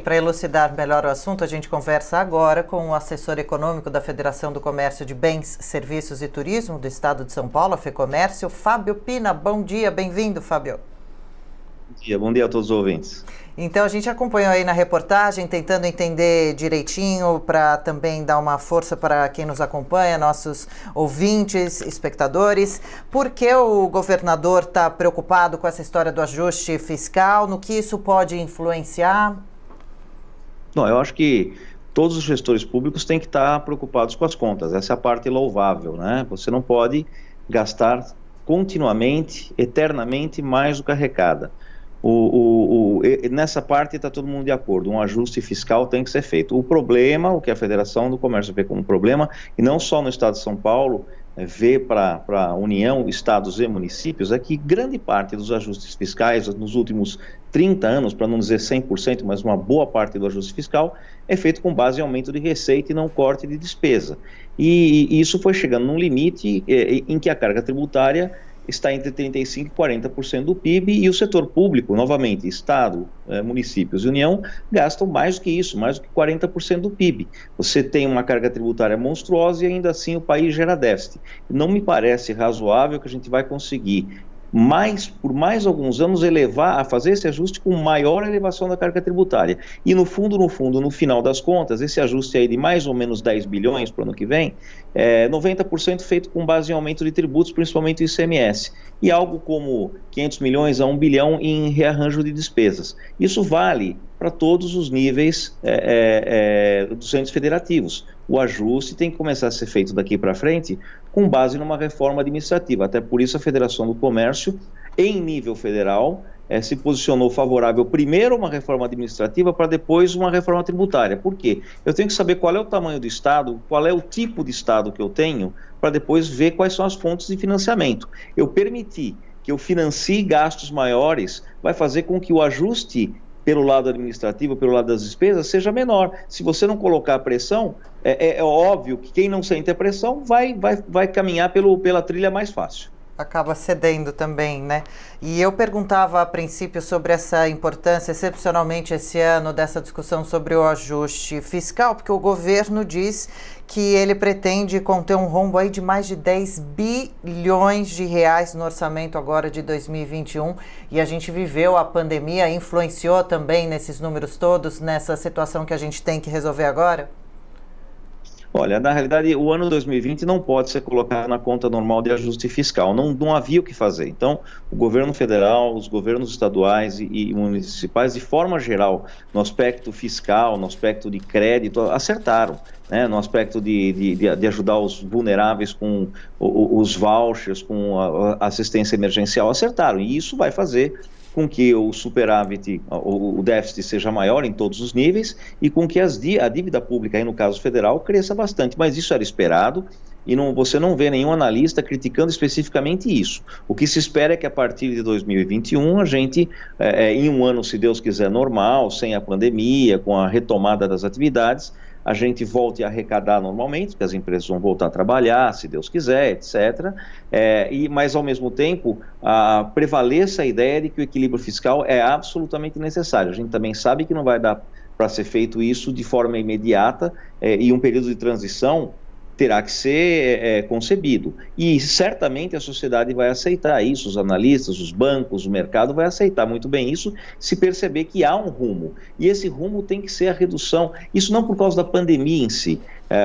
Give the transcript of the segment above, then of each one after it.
Para elucidar melhor o assunto, a gente conversa agora com o assessor econômico da Federação do Comércio de Bens, Serviços e Turismo do Estado de São Paulo, a FEComércio, Fábio Pina. Bom dia, bem-vindo, Fábio. Bom dia a todos os ouvintes. Então, a gente acompanhou aí na reportagem, tentando entender direitinho, para também dar uma força para quem nos acompanha, nossos ouvintes, espectadores. Por que o governador está preocupado com essa história do ajuste fiscal? No que isso pode influenciar? Não, eu acho que todos os gestores públicos têm que estar preocupados com as contas. Essa é a parte louvável, né? Você não pode gastar continuamente, eternamente, mais do que arrecada. Nessa parte está todo mundo de acordo, um ajuste fiscal tem que ser feito. O problema, o que a Federação do Comércio vê como problema, e não só no estado de São Paulo, vê para a União, estados e municípios, é que grande parte dos ajustes fiscais nos últimos 30 anos, para não dizer 100%, mas uma boa parte do ajuste fiscal, é feito com base em aumento de receita e não corte de despesa. E isso foi chegando num limite em que a carga tributária está entre 35% e 40% do PIB, e o setor público, novamente, Estado, municípios e União, gastam mais do que isso, mais do que 40% do PIB. Você tem uma carga tributária monstruosa e ainda assim o país gera déficit. Não me parece razoável que a gente vai conseguir por mais alguns anos, fazer esse ajuste com maior elevação da carga tributária. E no final das contas, esse ajuste aí de mais ou menos 10 bilhões para o ano que vem, 90% feito com base em aumento de tributos, principalmente o ICMS, e algo como 500 milhões a 1 bilhão em rearranjo de despesas. Isso vale para todos os níveis dos entes federativos. O ajuste tem que começar a ser feito daqui para frente com base numa reforma administrativa. Até por isso a Federação do Comércio, em nível federal, se posicionou favorável primeiro a uma reforma administrativa para depois uma reforma tributária. Por quê? Eu tenho que saber qual é o tamanho do Estado, qual é o tipo de Estado que eu tenho, para depois ver quais são as fontes de financiamento. Eu permitir que eu financie gastos maiores vai fazer com que o ajuste pelo lado administrativo, pelo lado das despesas, seja menor. Se você não colocar a pressão, é óbvio que quem não sente a pressão vai caminhar pela trilha mais fácil. Acaba cedendo também, né? E eu perguntava a princípio sobre essa importância, excepcionalmente esse ano, dessa discussão sobre o ajuste fiscal, porque o governo diz que ele pretende conter um rombo aí de mais de 10 bilhões de reais no orçamento agora de 2021, e a gente viveu a pandemia, influenciou também nesses números todos, nessa situação que a gente tem que resolver agora? Olha, na realidade, o ano 2020 não pode ser colocado na conta normal de ajuste fiscal, não havia o que fazer. Então, o governo federal, os governos estaduais e municipais, de forma geral, no aspecto fiscal, no aspecto de crédito, acertaram, né? No aspecto de ajudar os vulneráveis com os vouchers, com a assistência emergencial, acertaram. E isso vai fazer com que o superávit, o déficit seja maior em todos os níveis e com que a dívida pública, aí no caso federal, cresça bastante. Mas isso era esperado e você não vê nenhum analista criticando especificamente isso. O que se espera é que a partir de 2021 a gente, em um ano, se Deus quiser, normal, sem a pandemia, com a retomada das atividades, a gente volte a arrecadar normalmente, porque as empresas vão voltar a trabalhar, se Deus quiser, etc. Mas, ao mesmo tempo, prevaleça a ideia de que o equilíbrio fiscal é absolutamente necessário. A gente também sabe que não vai dar para ser feito isso de forma imediata, e um período de transição terá que ser concebido. E certamente a sociedade vai aceitar isso, os analistas, os bancos, o mercado vai aceitar muito bem isso, se perceber que há um rumo. E esse rumo tem que ser a redução, isso não por causa da pandemia em si,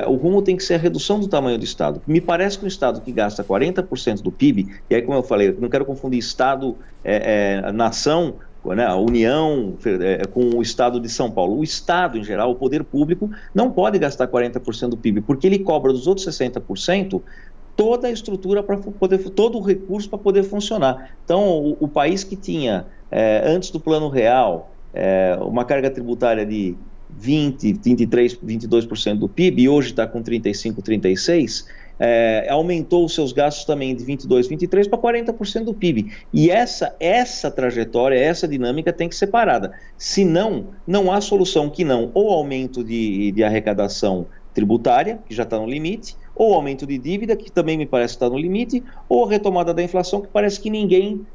o rumo tem que ser a redução do tamanho do Estado. Me parece que um Estado que gasta 40% do PIB, e aí como eu falei, eu não quero confundir Estado, nação, né, a União com o Estado de São Paulo. O Estado, em geral, o poder público, não pode gastar 40% do PIB, porque ele cobra dos outros 60% toda a estrutura para poder, todo o recurso para poder funcionar. Então, o país que tinha, antes do Plano Real, uma carga tributária de 20, 23, 22% do PIB, e hoje está com 35, 36%, aumentou os seus gastos também de 22, 23 para 40% do PIB. E essa trajetória, essa dinâmica tem que ser parada. Senão, não há solução que não ou aumento de arrecadação tributária, que já está no limite, ou aumento de dívida, que também me parece estar no limite, ou retomada da inflação, que parece que ninguém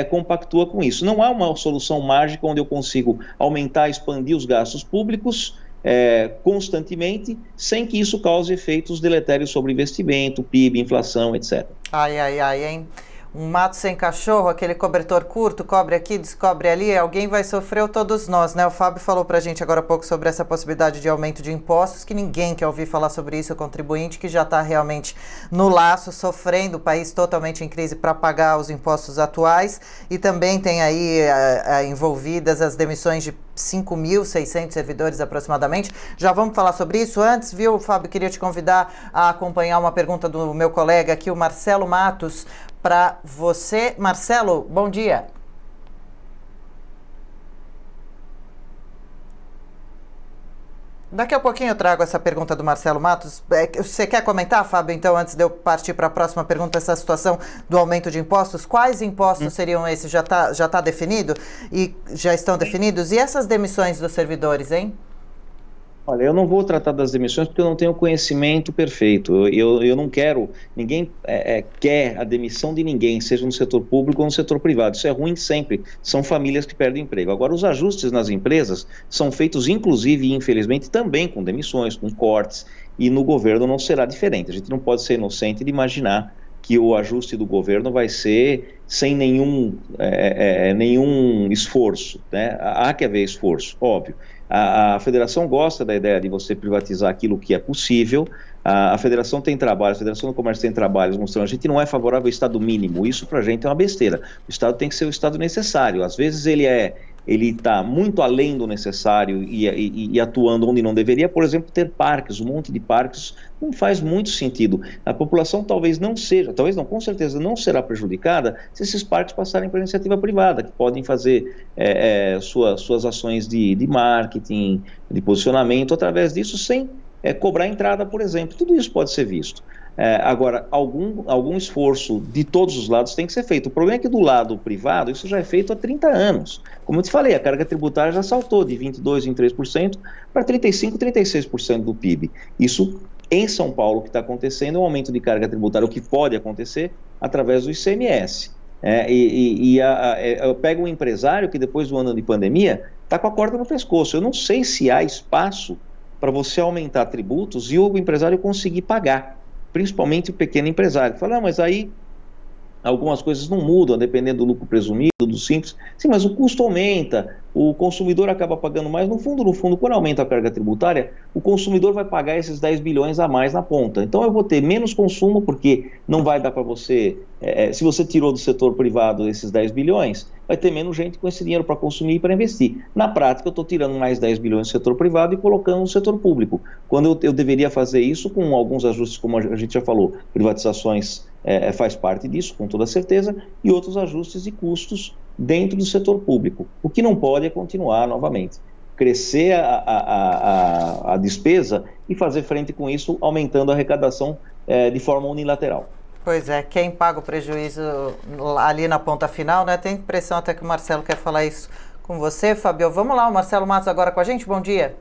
compactua com isso. Não há uma solução mágica onde eu consigo aumentar, expandir os gastos públicos constantemente, sem que isso cause efeitos deletérios sobre investimento, PIB, inflação, etc. Ai, ai, ai, hein? Um mato sem cachorro, aquele cobertor curto, cobre aqui, descobre ali, alguém vai sofrer, ou todos nós, né? O Fábio falou pra gente agora há pouco sobre essa possibilidade de aumento de impostos, que ninguém quer ouvir falar sobre isso, o contribuinte que já está realmente no laço, sofrendo, o país totalmente em crise para pagar os impostos atuais, e também tem aí envolvidas as demissões de 5.600 servidores aproximadamente. Já vamos falar sobre isso. Antes, viu, Fábio, queria te convidar a acompanhar uma pergunta do meu colega aqui, o Marcelo Matos, para você. Marcelo, bom dia. Daqui a pouquinho eu trago essa pergunta do Marcelo Matos. Você quer comentar, Fábio, então, antes de eu partir para a próxima pergunta, essa situação do aumento de impostos? Quais impostos seriam esses? Já tá definido? E já estão definidos? E essas demissões dos servidores, hein? Olha, eu não vou tratar das demissões porque eu não tenho conhecimento perfeito. Eu não quero, ninguém quer a demissão de ninguém, seja no setor público ou no setor privado. Isso é ruim sempre, são famílias que perdem emprego. Agora, os ajustes nas empresas são feitos, inclusive, e infelizmente, também com demissões, com cortes, e no governo não será diferente. A gente não pode ser inocente de imaginar que o ajuste do governo vai ser sem nenhum esforço, né? Há que haver esforço, óbvio. A federação gosta da ideia de você privatizar aquilo que é possível. A federação tem trabalho, a Federação do Comércio tem trabalhos mostrando a gente não é favorável ao Estado mínimo. Isso pra gente é uma besteira. O Estado tem que ser o Estado necessário. Às vezes ele está muito além do necessário e atuando onde não deveria. Por exemplo, ter parques, um monte de parques não faz muito sentido. A população talvez não, com certeza não será prejudicada se esses parques passarem para iniciativa privada, que podem fazer suas ações de marketing, de posicionamento, através disso, sem cobrar entrada, por exemplo. Tudo isso pode ser visto. Agora, algum esforço de todos os lados tem que ser feito. O problema é que do lado privado, isso já é feito há 30 anos. Como eu te falei, a carga tributária já saltou de 22%, 23% para 35%, 36% do PIB. Isso, em São Paulo, o que está acontecendo é um aumento de carga tributária, o que pode acontecer através do ICMS. Eu pego um empresário que depois do ano de pandemia está com a corda no pescoço. Eu não sei se há espaço para você aumentar tributos e o empresário conseguir pagar. Principalmente o pequeno empresário, que fala, mas aí algumas coisas não mudam, dependendo do lucro presumido, do simples. Sim, mas o custo aumenta, o consumidor acaba pagando mais. No fundo, quando aumenta a carga tributária, o consumidor vai pagar esses 10 bilhões a mais na ponta. Então eu vou ter menos consumo, porque não vai dar para você, se você tirou do setor privado esses 10 bilhões, vai ter menos gente com esse dinheiro para consumir e para investir. Na prática, eu estou tirando mais 10 bilhões do setor privado e colocando no setor público, quando eu deveria fazer isso com alguns ajustes, como a gente já falou, privatizações faz parte disso, com toda certeza, e outros ajustes de custos dentro do setor público. O que não pode é continuar, novamente, crescer a despesa e fazer frente com isso, aumentando a arrecadação de forma unilateral. Pois é, quem paga o prejuízo ali na ponta final, né? Tem impressão até que o Marcelo quer falar isso com você, Fábio. Vamos lá, o Marcelo Matos agora com a gente, bom dia.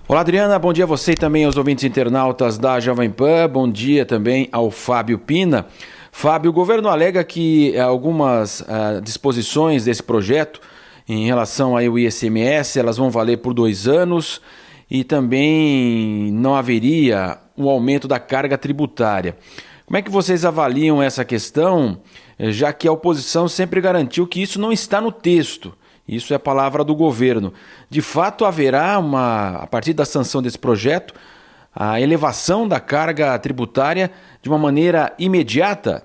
Olá, Adriana, bom dia a você e também aos ouvintes internautas da Jovem Pan, bom dia também ao Fábio Pina. Fábio, o governo alega que algumas disposições desse projeto em relação ao ICMS, elas vão valer por 2 anos e também não haveria um aumento da carga tributária. Como é que vocês avaliam essa questão, já que a oposição sempre garantiu que isso não está no texto? Isso é a palavra do governo. De fato, haverá, a partir da sanção desse projeto, a elevação da carga tributária de uma maneira imediata?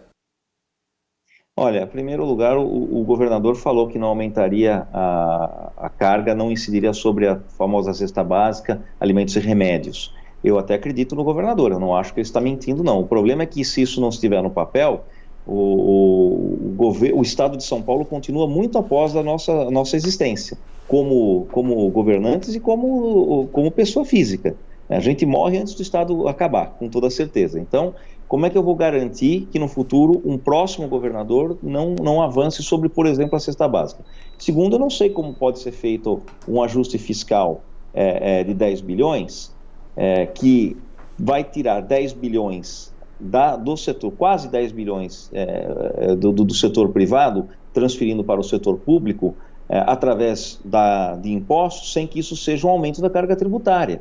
Olha, em primeiro lugar, o governador falou que não aumentaria a carga, não incidiria sobre a famosa cesta básica, alimentos e remédios. Eu até acredito no governador, eu não acho que ele está mentindo, não. O problema é que, se isso não estiver no papel, o Estado de São Paulo continua muito após a nossa existência, como governantes e como pessoa física. A gente morre antes do Estado acabar, com toda certeza. Então, como é que eu vou garantir que no futuro um próximo governador não avance sobre, por exemplo, a cesta básica? Segundo, eu não sei como pode ser feito um ajuste fiscal de 10 bilhões, que vai tirar 10 bilhões do setor, quase 10 bilhões do setor privado, transferindo para o setor público, através de impostos, sem que isso seja um aumento da carga tributária.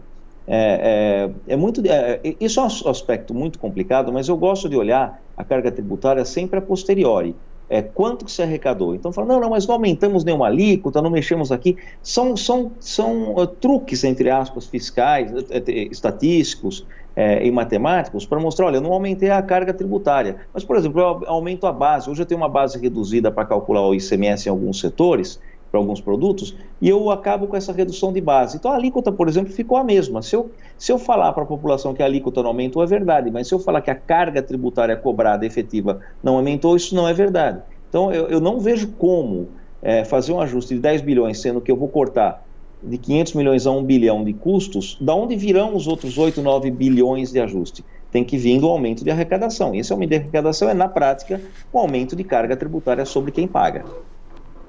Isso é um aspecto muito complicado, mas eu gosto de olhar a carga tributária sempre a posteriori. Quanto que se arrecadou? Então fala, não, mas não aumentamos nenhuma alíquota, não mexemos aqui. São truques, entre aspas, fiscais, estatísticos e matemáticos para mostrar, olha, eu não aumentei a carga tributária. Mas, por exemplo, eu aumento a base. Hoje eu tenho uma base reduzida para calcular o ICMS em alguns setores, para alguns produtos, e eu acabo com essa redução de base. Então a alíquota, por exemplo, ficou a mesma. Se eu falar para a população que a alíquota não aumentou, é verdade, mas se eu falar que a carga tributária cobrada efetiva não aumentou, isso não é verdade. Então eu não vejo como fazer um ajuste de 10 bilhões, sendo que eu vou cortar de 500 milhões a 1 bilhão de custos, da onde virão os outros 8, 9 bilhões de ajuste? Tem que vir do aumento de arrecadação. E esse aumento de arrecadação é, na prática, um aumento de carga tributária sobre quem paga.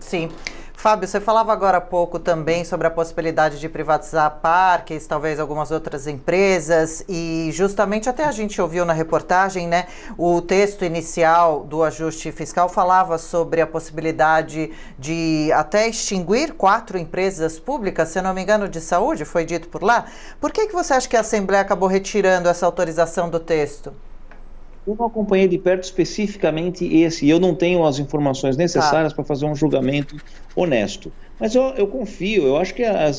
Sim. Fábio, você falava agora há pouco também sobre a possibilidade de privatizar parques, talvez algumas outras empresas, e justamente até a gente ouviu na reportagem, né, o texto inicial do ajuste fiscal falava sobre a possibilidade de até extinguir 4 empresas públicas, se não me engano, de saúde, foi dito por lá. Por que você acha que a Assembleia acabou retirando essa autorização do texto? Eu não acompanhei de perto especificamente esse, e eu não tenho as informações necessárias para fazer um julgamento honesto. Mas eu confio, eu acho que a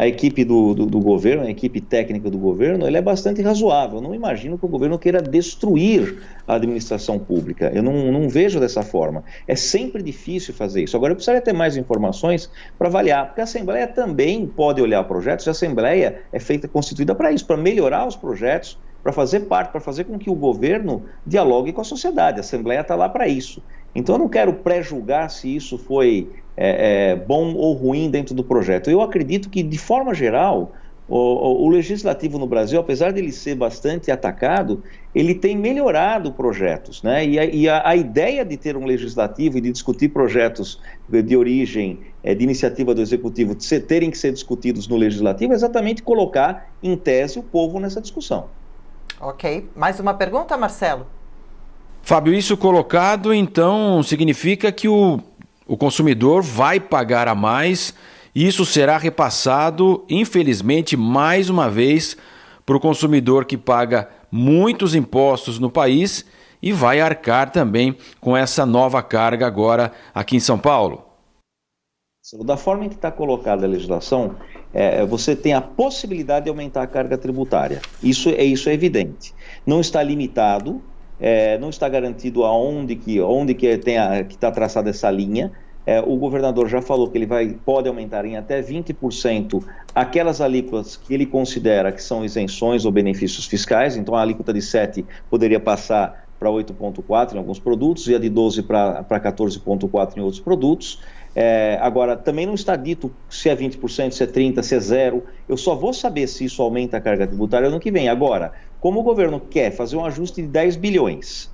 equipe do governo, a equipe técnica do governo, ela é bastante razoável. Eu não imagino que o governo queira destruir a administração pública. Eu não vejo dessa forma. É sempre difícil fazer isso. Agora, eu precisaria ter mais informações para avaliar, porque a Assembleia também pode olhar projetos, e a Assembleia é constituída para isso, para melhorar os projetos, para fazer parte, para fazer com que o governo dialogue com a sociedade. A Assembleia está lá para isso. Então eu não quero pré-julgar se isso foi bom ou ruim dentro do projeto. Eu acredito que, de forma geral, o legislativo no Brasil, apesar de ele ser bastante atacado, ele tem melhorado projetos, né? E a ideia de ter um legislativo e de discutir projetos de origem, de iniciativa do executivo, terem que ser discutidos no legislativo, é exatamente colocar em tese o povo nessa discussão. Ok. Mais uma pergunta, Marcelo? Fábio, isso colocado, então, significa que o consumidor vai pagar a mais e isso será repassado, infelizmente, mais uma vez, para o consumidor que paga muitos impostos no país e vai arcar também com essa nova carga agora aqui em São Paulo. Da forma em que está colocada a legislação, você tem a possibilidade de aumentar a carga tributária. Isso é evidente. Não está limitado, não está garantido aonde que está traçada essa linha. O governador já falou que ele pode aumentar em até 20% aquelas alíquotas que ele considera que são isenções ou benefícios fiscais. Então a alíquota de 7 poderia passar para 8,4 em alguns produtos e a de 12 para 14,4 em outros produtos. Agora, também não está dito se é 20%, se é 30%, se é 0%. Eu só vou saber se isso aumenta a carga tributária ano que vem. Agora, como o governo quer fazer um ajuste de 10 bilhões,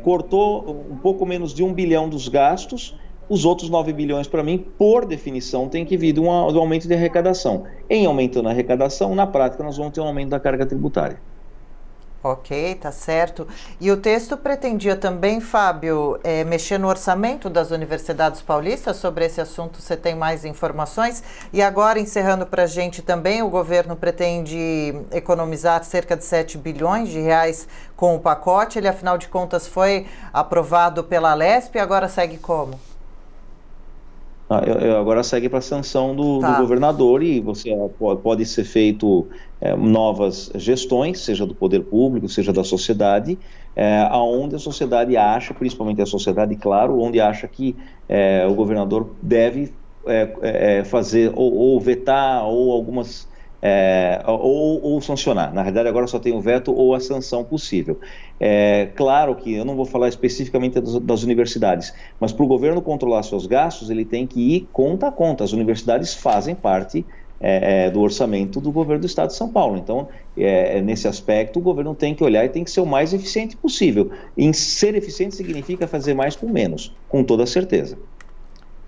cortou um pouco menos de 1 bilhão dos gastos, os outros 9 bilhões, para mim, por definição, tem que vir do aumento de arrecadação. Em aumentando a arrecadação, na prática, nós vamos ter um aumento da carga tributária. Ok, tá certo. E o texto pretendia também, Fábio, mexer no orçamento das universidades paulistas. Sobre esse assunto você tem mais informações? E agora, encerrando para a gente também, o governo pretende economizar cerca de 7 bilhões de reais com o pacote. Ele, afinal de contas, foi aprovado pela Alesp e agora segue como? Agora segue para a sanção do governador e pode ser feito novas gestões, seja do poder público, seja da sociedade, aonde a sociedade acha, principalmente a sociedade, claro, onde acha que o governador deve fazer ou vetar ou algumas ou sancionar. Na realidade, agora só tem o veto ou a sanção possível. Claro que eu não vou falar especificamente das universidades, mas para o governo controlar seus gastos, ele tem que ir conta a conta. As universidades fazem parte do orçamento do governo do estado de São Paulo. Então, nesse aspecto, o governo tem que olhar e tem que ser o mais eficiente possível. Em ser eficiente significa fazer mais com menos, com toda certeza.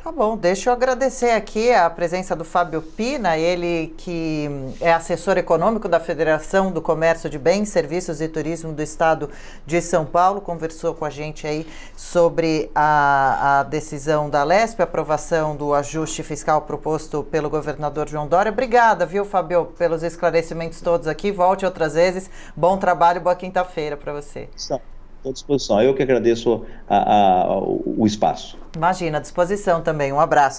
Tá Tá bom, deixa eu agradecer aqui a presença do Fábio Pina, ele que é assessor econômico da Federação do Comércio de Bens, Serviços e Turismo do Estado de São Paulo, conversou com a gente aí sobre a decisão da Alesp, a aprovação do ajuste fiscal proposto pelo governador João Dória. Obrigada, viu, Fábio, pelos esclarecimentos todos aqui, volte outras vezes, bom trabalho, boa quinta-feira para você. Estou à disposição, eu que agradeço o espaço. Imagina, à disposição também, um abraço.